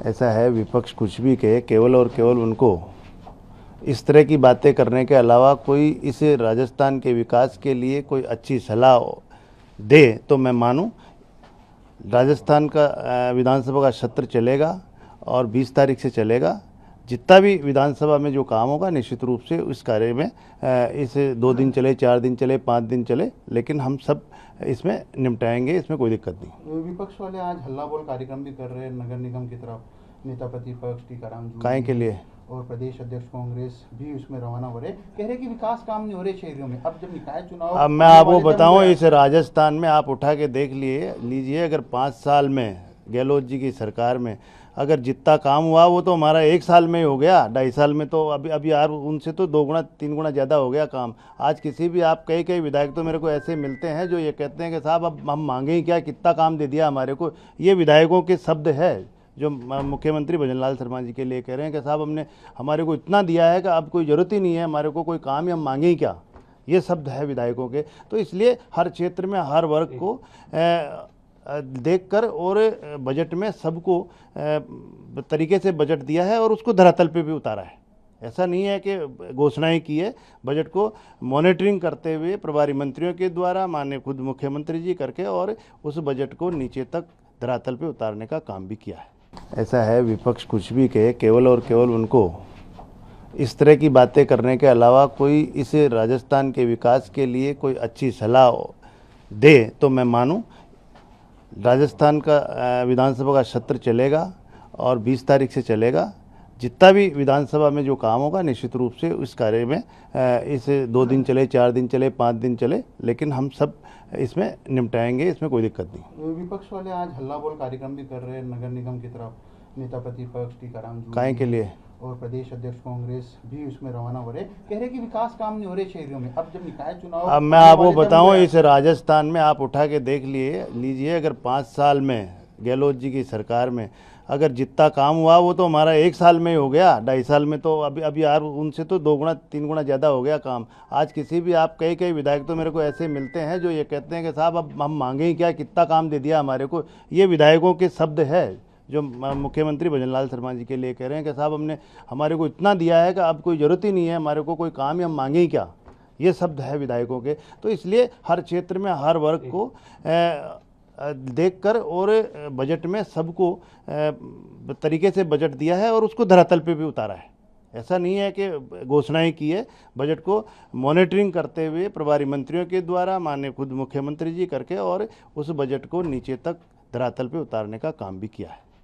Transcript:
ऐसा है, विपक्ष कुछ भी कहे, केवल और केवल उनको इस तरह की बातें करने के अलावा कोई इस राजस्थान के विकास के लिए कोई अच्छी सलाह दे तो मैं मानूं। राजस्थान का विधानसभा का सत्र चलेगा और 20 तारीख से चलेगा। जितना भी विधानसभा में जो काम होगा निश्चित रूप से उस कार्य में इस 2 दिन चले, 4 दिन चले, 5 दिन चले, लेकिन हम सब इसमें निपटाएंगे, इसमें कोई दिक्कत नहीं। विपक्ष वाले आज हल्ला बोल कार्यक्रम भी कर रहे हैं नगर निगम की तरफ, नेता प्रतिपक्ष टीकाराम जूली काहे के लिए और प्रदेश अध्यक्ष कांग्रेस भी उसमें रवाना हो रहे, कह रहे कि विकास काम नहीं हो रहे शहरों में। अब जब निकाय चुनाव, अब मैं आपको बताऊं, इस राजस्थान में आप उठा के देख लीजिए, अगर 5 साल में गहलोत जी की सरकार में अगर जितना काम हुआ वो तो हमारा 1 साल में ही हो गया, 2.5 साल में तो अभी यार उनसे तो 2 गुना 3 गुना ज़्यादा हो गया काम। आज किसी भी आप कई विधायक तो मेरे को ऐसे मिलते हैं जो ये कहते हैं कि साहब अब हम मांगे ही क्या, कितना काम दे दिया हमारे को। ये विधायकों के शब्द है जो मुख्यमंत्री भजनलाल शर्मा जी के लिए कह रहे हैं कि साहब हमने हमारे को इतना दिया है कि अब कोई ज़रूरत ही नहीं है हमारे को कोई काम ही, हम मांगे ही क्या। ये शब्द है विधायकों के। तो इसलिए हर क्षेत्र में हर वर्ग को देखकर और बजट में सबको तरीके से बजट दिया है और उसको धरातल पे भी उतारा है। ऐसा नहीं है कि घोषणाएं की है, बजट को मॉनिटरिंग करते हुए प्रभारी मंत्रियों के द्वारा, माननीय खुद मुख्यमंत्री जी करके, और उस बजट को नीचे तक धरातल पे उतारने का काम भी किया है। ऐसा है, विपक्ष कुछ भी कहे, केवल और केवल उनको इस तरह की बातें करने के अलावा कोई इस राजस्थान के विकास के लिए कोई अच्छी सलाह दे तो मैं मानूं। राजस्थान का विधानसभा का सत्र चलेगा और 20 तारीख से चलेगा। जितना भी विधानसभा में जो काम होगा निश्चित रूप से उस कार्य में इस 2 दिन चले, 4 दिन चले, 5 दिन चले, लेकिन हम सब इसमें निपटाएंगे, इसमें कोई दिक्कत नहीं। विपक्ष वाले आज हल्ला बोल कार्यक्रम भी कर रहे हैं नगर निगम की तरफ, नेता प्रतिपक्ष टीकाराम जूली काहे के लिए और प्रदेश अध्यक्ष कांग्रेस भी उसमें रवाना हो रहे, कह रहे कि विकास काम नहीं हो रहे शहरों में। अब जब निकाय चुनाव, अब मैं आपको बताऊं, इस राजस्थान में आप उठा के देख लीजिए, अगर 5 साल में गहलोत जी की सरकार में अगर जितना काम हुआ वो तो हमारा 1 साल में ही हो गया, 2.5 साल में तो अभी यार उनसे तो 2 गुना 3 गुना ज़्यादा हो गया काम। आज किसी भी आप कई विधायक तो मेरे को ऐसे मिलते हैं जो ये कहते हैं कि साहब अब हम मांगे ही क्या, कितना काम दे दिया हमारे को। ये विधायकों के शब्द है जो मुख्यमंत्री भजनलाल शर्मा जी के लिए कह रहे हैं कि साहब हमने हमारे को इतना दिया है कि अब कोई ज़रूरत ही नहीं है हमारे को कोई काम ही, हम मांगे ही क्या। ये शब्द है विधायकों के। तो इसलिए हर क्षेत्र में हर वर्ग को देखकर और बजट में सबको तरीके से बजट दिया है और उसको धरातल पे भी उतारा है। ऐसा नहीं है कि घोषणाएं की है, बजट को मॉनिटरिंग करते हुए प्रभारी मंत्रियों के द्वारा, माननीय खुद मुख्यमंत्री जी करके, और उस बजट को नीचे तक धरातल पे उतारने का काम भी किया है।